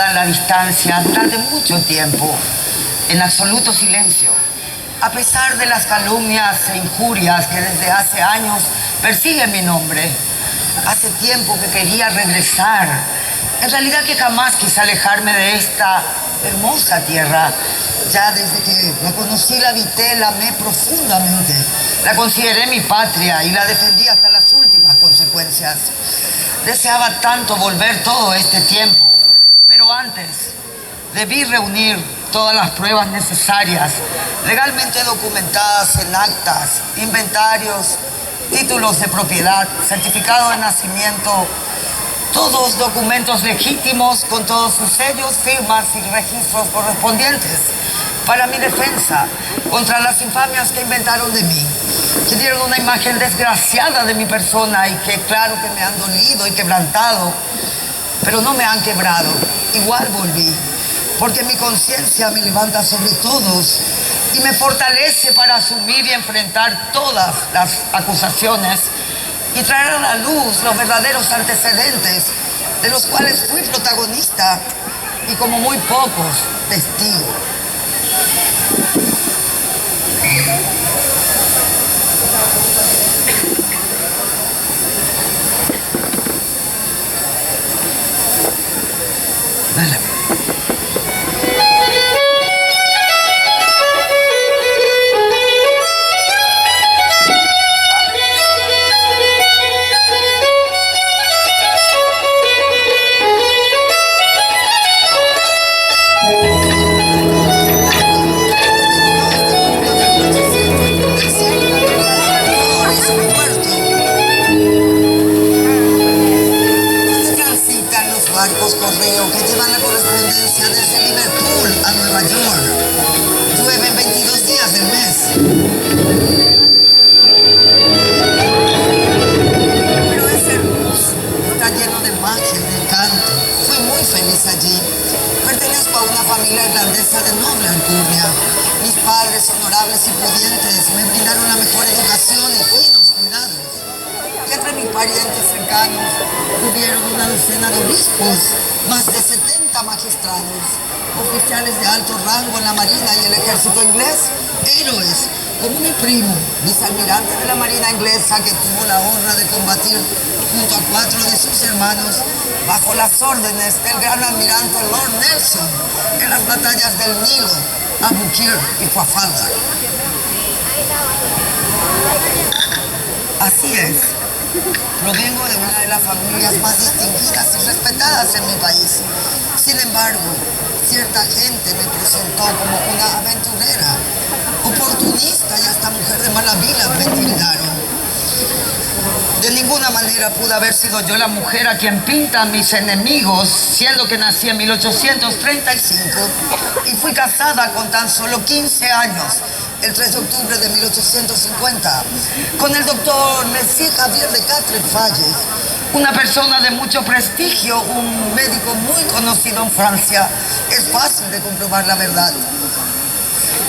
a la distancia durante mucho tiempo, en absoluto silencio, a pesar de las calumnias e injurias que desde hace años persiguen mi nombre. Hace tiempo que quería regresar. En realidad que jamás quise alejarme de esta hermosa tierra. Ya desde que la conocí, la habité, la amé profundamente. La consideré mi patria y la defendí hasta las últimas consecuencias. Deseaba tanto volver todo este tiempo, pero antes debí reunir todas las pruebas necesarias, legalmente documentadas en actas, inventarios, títulos de propiedad, certificado de nacimiento, todos documentos legítimos con todos sus sellos, firmas y registros correspondientes para mi defensa contra las infamias que inventaron de mí, que dieron una imagen desgraciada de mi persona y que claro que me han dolido y quebrantado, pero no me han quebrado. Igual volví, porque mi conciencia me levanta sobre todos y me fortalece para asumir y enfrentar todas las acusaciones y traer a la luz los verdaderos antecedentes de los cuales fui protagonista y como muy pocos testigos. Dale. Correo que llevan la correspondencia desde Liverpool a Nueva York. Llueven 22 días del mes. Pero es hermoso, está lleno de magia y de encanto. Fui muy feliz allí. Pertenezco a una familia irlandesa de noble alcurnia. Mis padres, honorables y pudientes, me brindaron la mejor educación y finos cuidados. Y entre mis parientes cercanos hubieron una docena de obispos, más de 70 magistrados, oficiales de alto rango en la Marina y el Ejército inglés, héroes, como mi primo, vicealmirante de la Marina inglesa, que tuvo la honra de combatir junto a 4 de sus hermanos bajo las órdenes del gran almirante Lord Nelson en las batallas del Nilo, Aboukir y Trafalgar. Así es. Provengo de una de las familias más distinguidas y respetadas en mi país. Sin embargo, cierta gente me presentó como una aventurera, oportunista y hasta mujer de mala vida, me tildaron. De ninguna manera pudo haber sido yo la mujer a quien pintan mis enemigos, siendo que nací en 1835 y fui casada con tan solo 15 años, el 3 de octubre de 1850, con el doctor Monsieur Javier de Quatrefages, una persona de mucho prestigio, un médico muy conocido en Francia. Es fácil de comprobar la verdad.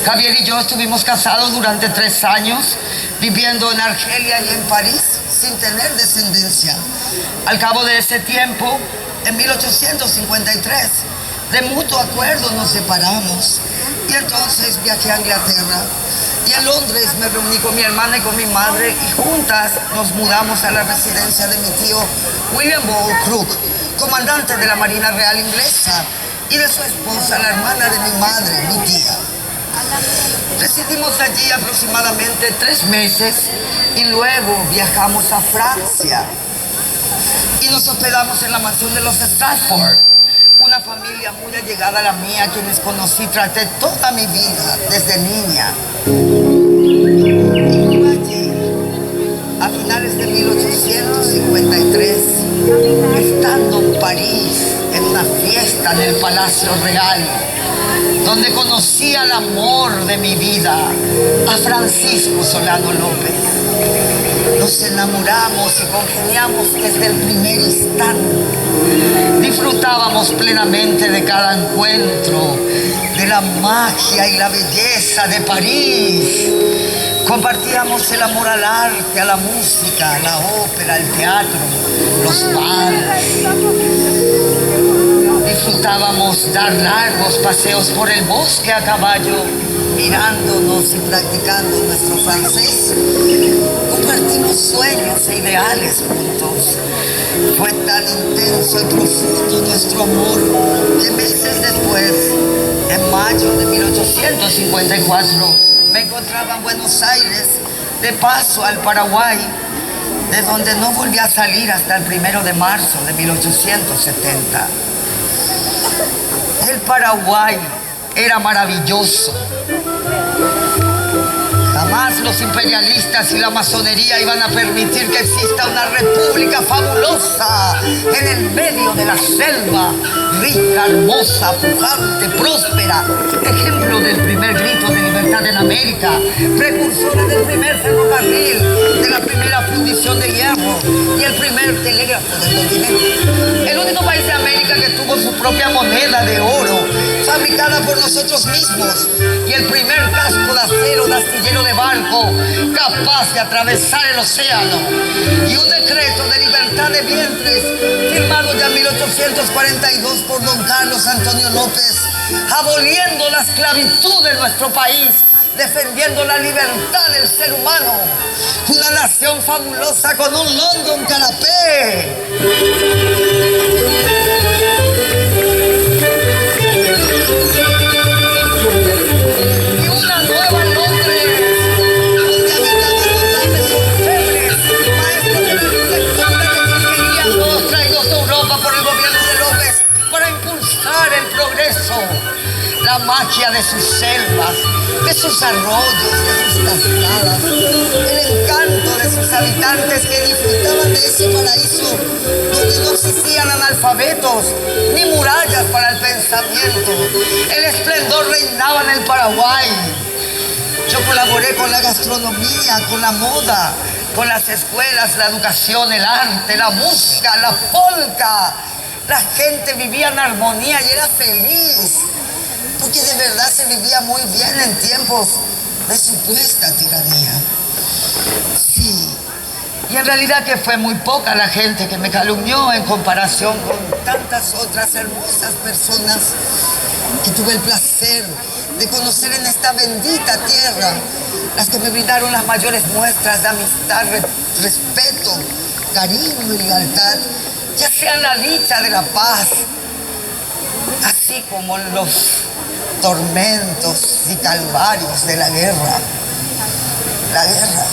Javier y yo estuvimos casados durante 3 años, viviendo en Argelia y en París, sin tener descendencia. Al cabo de ese tiempo, en 1853, de mutuo acuerdo nos separamos y entonces viajé a Inglaterra y en Londres me reuní con mi hermana y con mi madre y juntas nos mudamos a la residencia de mi tío William Ball Crook, comandante de la Marina Real Inglesa, y de su esposa, la hermana de mi madre, mi tía. Residimos allí aproximadamente 3 meses y luego viajamos a Francia y nos hospedamos en la mansión de los Stratford, una familia muy allegada a la mía, quienes conocí, traté toda mi vida desde niña. Y fue allí, a finales de 1853, estando en París, en una fiesta en el Palacio Real, donde conocí al amor de mi vida, a Francisco Solano López. Nos enamoramos y congeniamos desde el primer instante. Disfrutábamos plenamente de cada encuentro, de la magia y la belleza de París. Compartíamos el amor al arte, a la música, a la ópera, al teatro, los bares. Disfrutábamos dar largos paseos por el bosque a caballo, mirándonos y practicando nuestro francés. Compartimos sueños e ideales juntos. Fue tan intenso y profundo nuestro amor que meses después, en mayo de 1854, me encontraba en Buenos Aires, de paso al Paraguay, de donde no volví a salir hasta el 1 de marzo de 1870. El Paraguay era maravilloso. Jamás los imperialistas y la masonería iban a permitir que exista una república fabulosa en el medio de la selva, rica, hermosa, pujante, próspera, ejemplo del primer grito de libertad en América, precursora del primer ferrocarril, de la primera fundición de hierro y el primer telégrafo del continente. El único país de América que tuvo su propia moneda de oro, fabricada por nosotros mismos, y el primer casco de acero de astillero de barco capaz de atravesar el océano, y un decreto de libertad de vientres firmado ya en 1842 por don Carlos Antonio López, aboliendo la esclavitud en nuestro país, defendiendo la libertad del ser humano. Una nación fabulosa con un London canapé. El progreso, la magia de sus selvas, de sus arroyos, de sus cascadas, el encanto de sus habitantes que disfrutaban de ese paraíso donde no existían analfabetos ni murallas para el pensamiento. El esplendor reinaba en el Paraguay. Yo colaboré con la gastronomía, con la moda, con las escuelas, la educación, el arte, la música, la polka. La gente vivía en armonía y era feliz, porque de verdad se vivía muy bien en tiempos de supuesta tiranía. Sí, y en realidad que fue muy poca la gente que me calumnió en comparación con tantas otras hermosas personas que tuve el placer de conocer en esta bendita tierra, las que me brindaron las mayores muestras de amistad, respeto, cariño y lealtad, ya sea en la dicha de la paz, así como en los tormentos y calvarios de la guerra. La guerra.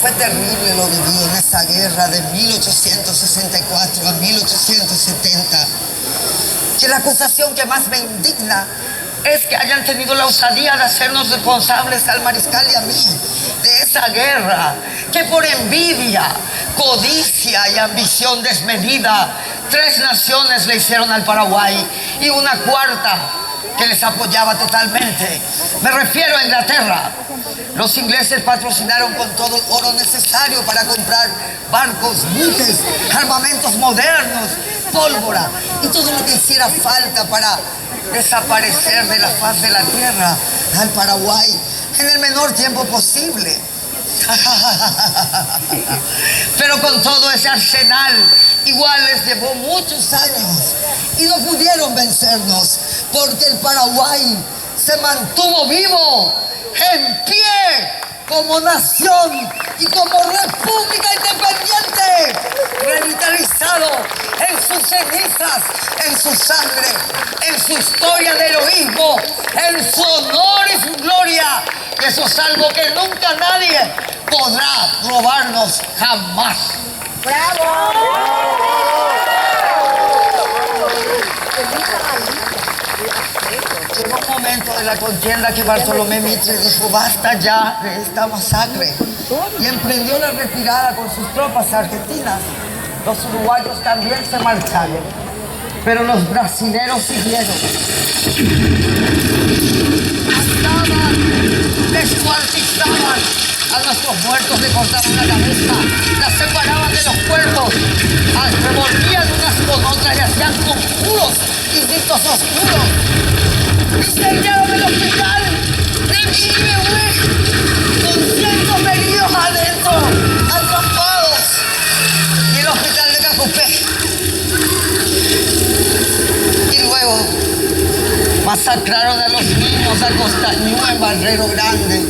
Fue terrible lo viví en esa guerra de 1864 a 1870. Que la acusación que más me indigna es que hayan tenido la osadía de hacernos responsables al mariscal y a mí de esa guerra, que por envidia, codicia y ambición desmedida, 3 naciones le hicieron al Paraguay y una cuarta que les apoyaba totalmente. Me refiero a Inglaterra. Los ingleses patrocinaron con todo el oro necesario para comprar barcos, buques, armamentos modernos, pólvora y todo lo que hiciera falta para desaparecer de la faz de la tierra al Paraguay en el menor tiempo posible. Pero con todo ese arsenal, igual les llevó muchos años y no pudieron vencernos, porque el Paraguay se mantuvo vivo, en pie, como nación y como república independiente, revitalizado en sus cenizas, en su sangre, en su historia de heroísmo, en su honor y su gloria. Eso es algo que nunca nadie podrá robarnos jamás. ¡Bravo! Llegó un momento de la contienda que Bartolomé Mitre dijo: basta ya de esta masacre, y emprendió la retirada con sus tropas argentinas. Los uruguayos también se marcharon, pero los brasileros siguieron. Mataban, descuartizaban a nuestros muertos, le cortaban la cabeza, las separaban de los cuerpos, revolvían unas con otras y hacían conjuros y ritos oscuros. Incendiaron el hospital de Quilmes con cientos de heridos adentro, atrapados, y el hospital de Cacupé. los niños a Costañú en Barrero Grande.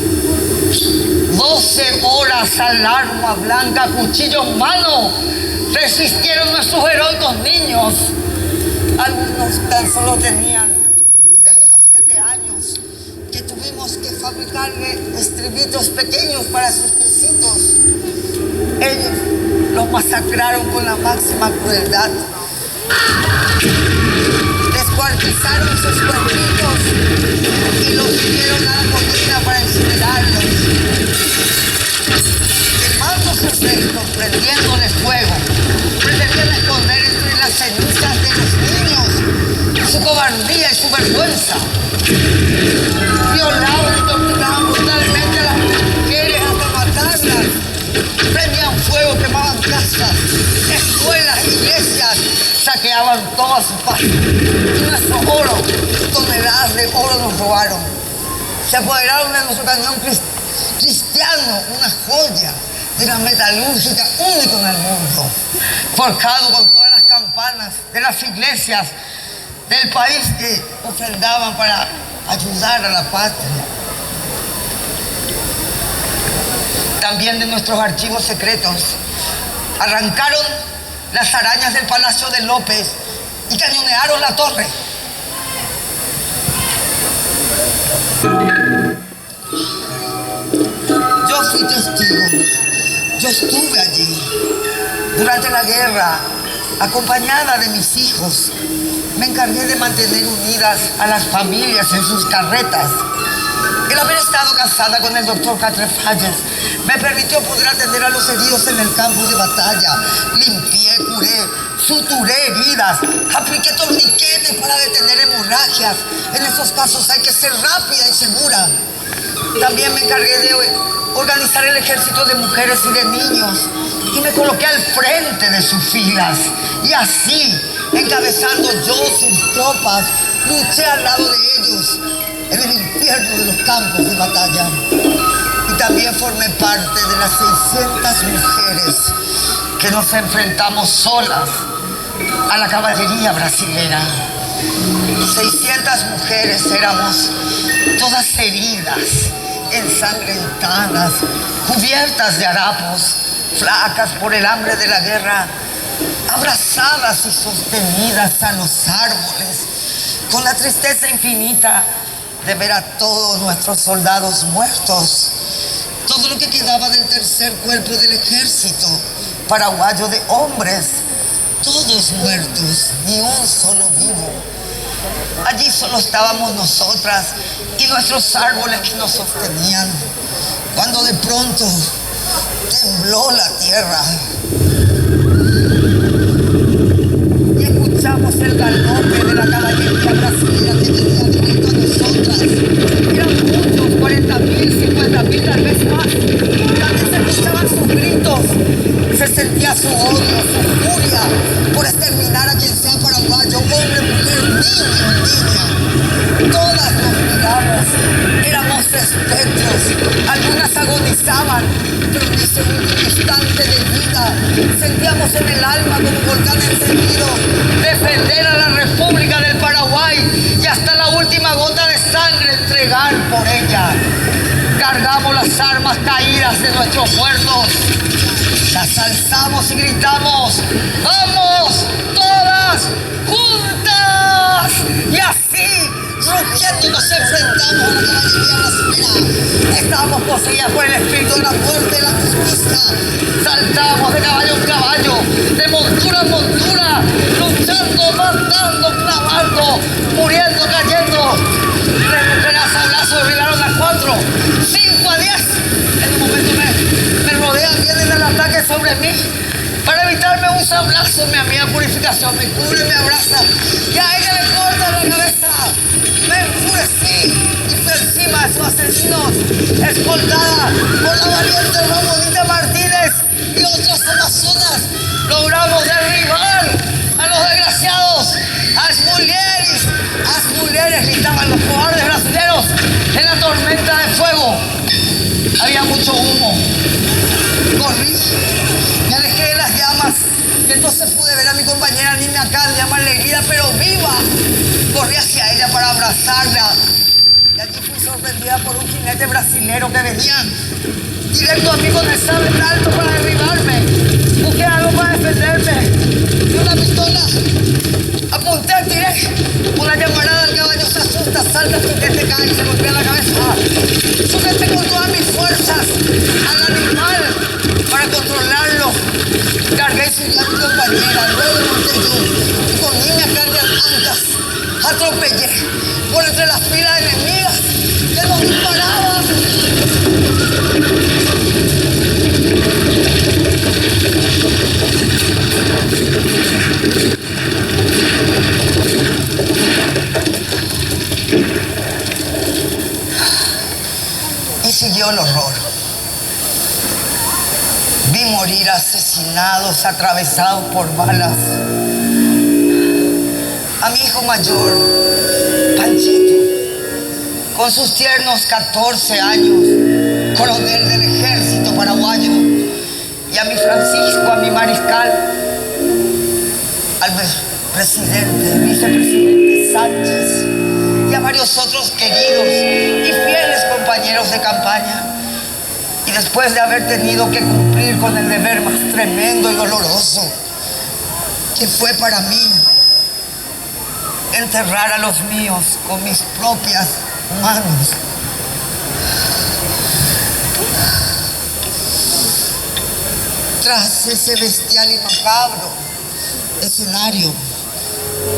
12 horas al arma blanca, cuchillo en mano, resistieron nuestros heroicos niños. Algunos tan solo tenían 6 o 7 años, que tuvimos que fabricarle estribitos pequeños para sus piecitos. Ellos los masacraron con la máxima crueldad. Descuartizaron sus cuerpitos y los subieron a la colina para incinerarlos. Quemando sus restos, prendiéndoles fuego, pretendían esconder entre las cenizas de los niños su cobardía y su vergüenza. Violaban y torturaban brutalmente a las mujeres hasta matarlas. Prendían fuego, quemaban casas, escuelas, iglesias, saqueaban toda su paz. Y nuestro oro, toneladas de oro nos robaron. Se apoderaron de nuestro cañón cristiano, una joya de la metalúrgica único en el mundo, forjado con todas las campanas de las iglesias del país que ofrendaban para ayudar a la patria. También de nuestros archivos secretos arrancaron las arañas del Palacio de López y cañonearon la torre. Yo fui testigo, yo estuve allí durante la guerra, acompañada de mis hijos. Me encargué de mantener unidas a las familias en sus carretas. El haber estado casada con el doctor Catrefalles me permitió poder atender a los heridos en el campo de batalla. Limpié, curé, suturé heridas, apliqué torniquetes para detener hemorragias. En esos casos hay que ser rápida y segura. También me encargué de organizar el ejército de mujeres y de niños y me coloqué al frente de sus filas. Y así, encabezando yo sus tropas, luché al lado de ellos en el infierno de los campos de batalla. Y también formé parte de las 600 mujeres que nos enfrentamos solas a la caballería brasilera. 600 mujeres éramos, todas heridas, ensangrentadas, cubiertas de harapos, flacas por el hambre de la guerra, abrazadas y sostenidas a los árboles, con la tristeza infinita de ver a todos nuestros soldados muertos, todo lo que quedaba del tercer cuerpo del ejército paraguayo de hombres, todos muertos, ni un solo vivo. Allí solo estábamos nosotras y nuestros árboles que nos sostenían, cuando de pronto tembló la tierra y escuchamos el galope de la caballería brasileña que venía directo a nosotras. Eran muchos, 40.000, 50.000, tal vez más. También se escuchaban sus gritos, se sentía su odio, su furia por exterminar a quien sea paraguayo, hombre, mujer, niño, niña. Todas nos miramos, éramos espectros, algunas agonizaban, pero en ese último instante de vida sentíamos en el alma como un volcán encendido defender a la República del Paraguay y hasta la última gota de sangre entregar por ella. Cargamos las armas caídas de nuestros muertos, las alzamos y gritamos: ¡vamos todas juntas! Y así, rugiendo, nos enfrentamos a la caballería brasilera. Estábamos poseídas por el espíritu de la muerte y la justicia. Saltamos de caballo en caballo, de montura en montura, luchando, matando, clavando, muriendo, cayendo. 3 mujeres a sablazo derribaron a 4, 5 a 10. En un momento me rodean, vienen al ataque sobre mí. Para evitarme un sablazo, mi amiga Purificación me cubre, me abraza y a ella le corta la cabeza. Me enfurecí y fui encima de sus asesinos, escoltada por la valiente Ramonita Martínez y otras amazonas. Logramos derribar a los desgraciados. ¡As mulheres! Gritaban los cobardes brasileños en la tormenta de fuego. Había mucho humo. Corrí, me alejé de las llamas y entonces pude ver a mi compañera Nina acá, llamarle herida pero viva. Corrí hacia ella para abrazarla Y allí fui sorprendida por un jinete brasilero que venía directo a mí con el sable en alto para derribarme. Busqué algo para defenderme. Vi una pistola. Apunté, tiré. Una llamarada al caballo se asusta, salta, el jinete cae y se golpea la cabeza. Sujeté con todas mis fuerzas al animal para controlarlo. Cargué su gran compañera, luego monté yo y con niñas grandes ancas atropellé por entre las filas enemigas que nos disparaban. Y siguió el horror. Vi morir asesinados, atravesados por balas. A mi hijo mayor, Panchito, con sus tiernos 14 años, coronel del ejército paraguayo, y a mi Francisco, a mi mariscal, al vicepresidente Sánchez, y a varios otros queridos y fieles compañeros de campaña. Y después de haber tenido que cumplir con el deber más tremendo y doloroso, que fue para mí enterrar a los míos con mis propias manos, tras ese bestial y macabro escenario,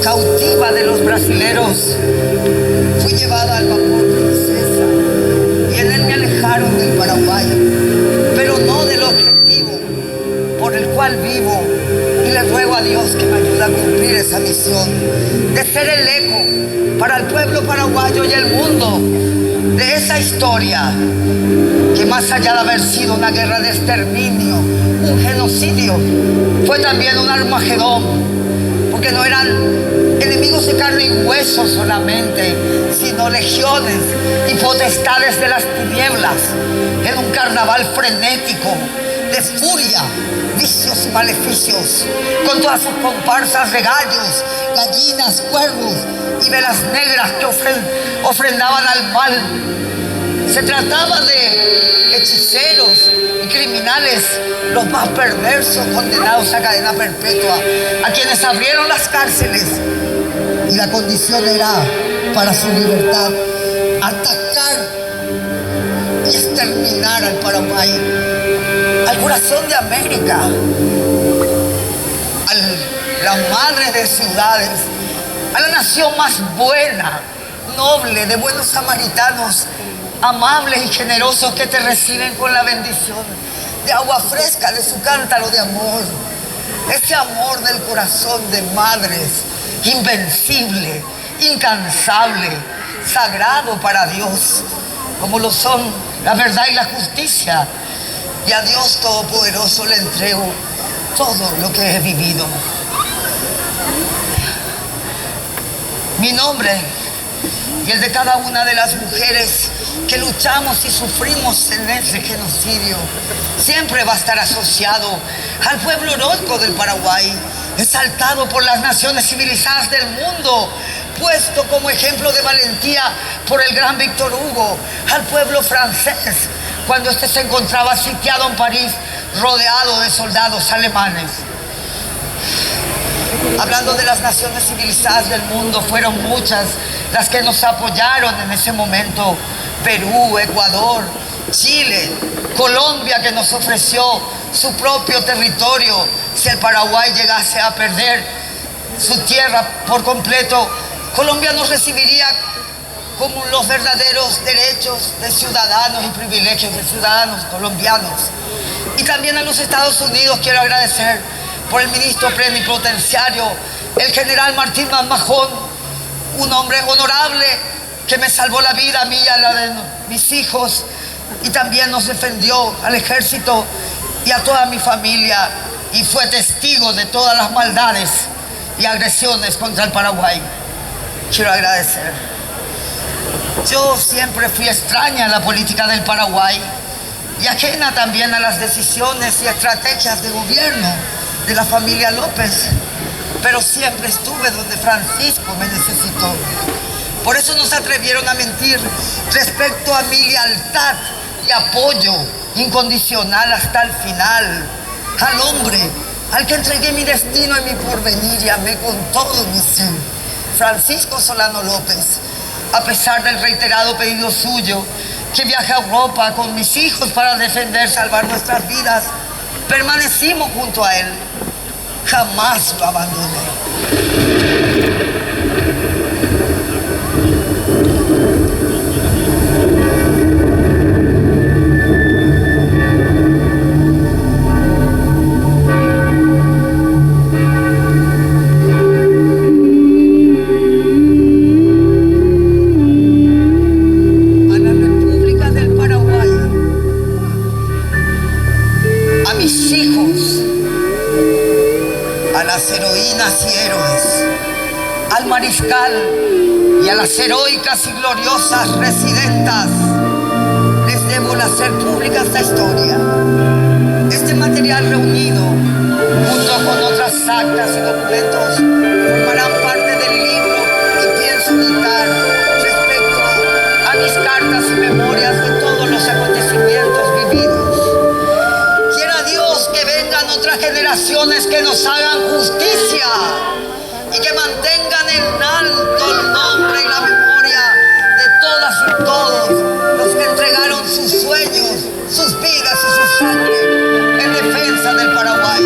cautiva de los brasileros, fui llevada al vapor Princesa y en él me alejaron del Paraguay, pero no del objetivo por el cual vivo, y le ruego a Dios que me ayude a cumplir esa misión de ser el eco para el pueblo paraguayo y el mundo de esa historia que, más allá de haber sido una guerra de exterminio, un genocidio, fue también un Armagedón, porque no eran enemigos de carne y hueso solamente, sino legiones y potestades de las tinieblas en un carnaval frenético de furia, vicios y maleficios, con todas sus comparsas de gallos, gallinas, cuervos y velas negras que ofrendaban al mal. Se trataba de hechiceros y criminales, los más perversos, condenados a cadena perpetua, a quienes abrieron las cárceles, y la condición era, para su libertad, atacar y exterminar al Paraguay, al corazón de América, a la madre de ciudades, a la nación más buena, noble, de buenos samaritanos, amables y generosos, que te reciben con la bendición de agua fresca de su cántaro de amor. Ese amor del corazón de madres, invencible, incansable, sagrado para Dios, como lo son la verdad y la justicia. Y a Dios Todopoderoso le entrego todo lo que he vivido. Mi nombre y el de cada una de las mujeres que luchamos y sufrimos en ese genocidio siempre va a estar asociado al pueblo heroico del Paraguay, exaltado por las naciones civilizadas del mundo, puesto como ejemplo de valentía por el gran Víctor Hugo, al pueblo francés cuando éste se encontraba sitiado en París, rodeado de soldados alemanes. Hablando de las naciones civilizadas del mundo, fueron muchas las que nos apoyaron en ese momento: Perú, Ecuador, Chile, Colombia, que nos ofreció su propio territorio si el Paraguay llegase a perder su tierra por completo. Colombia nos recibiría como los verdaderos derechos de ciudadanos y privilegios de ciudadanos colombianos. Y también a los Estados Unidos quiero agradecer por el ministro plenipotenciario, el general Martín Manmajón, un hombre honorable que me salvó la vida a mí y a la de mis hijos, y también nos defendió al ejército y a toda mi familia, y fue testigo de todas las maldades y agresiones contra el Paraguay. Quiero agradecer. Yo siempre fui extraña a la política del Paraguay y ajena también a las decisiones y estrategias de gobierno de la familia López, pero siempre estuve donde Francisco me necesitó. Por eso no se atrevieron a mentir respecto a mi lealtad y apoyo incondicional hasta el final. Al hombre al que entregué mi destino y mi porvenir y amé con todo mi ser, Francisco Solano López, a pesar del reiterado pedido suyo que viaje a Europa con mis hijos para defender, salvar nuestras vidas, permanecimos junto a él. Jamás lo abandoné. Y a las heroicas y gloriosas residentas les debo hacer pública esta historia. Este material reunido, junto con otras actas y documentos, formarán parte del libro que pienso editar respecto a mis cartas y memorias de todos los acontecimientos vividos. Quiera Dios que vengan otras generaciones que nos hagan justicia y que mantengan en alto el nombre y la memoria de todas y todos los que entregaron sus sueños, sus vidas y su sangre en defensa del Paraguay,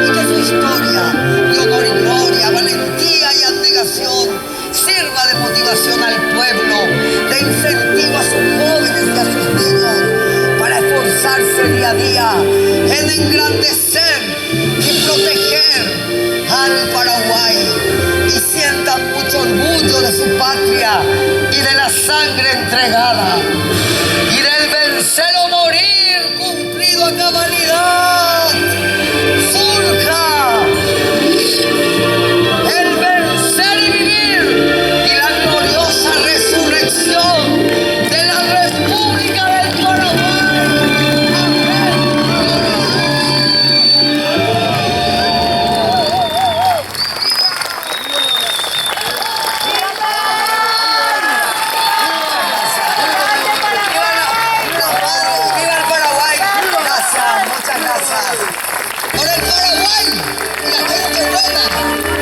y que su historia de honor y gloria, valentía y abnegación sirva de motivación al pueblo, de incentivo a sus jóvenes y a sus niños para esforzarse día a día en engrandecer y proteger al Paraguay, y sientan mucho orgullo de su patria y de la sangre entregada y del vencer o morir cumplido a cabalidad. Surja el vencer y vivir y la gloriosa resurrección de la República del Paraguay. ¡Por el Paraguay! ¡Y la gente buena!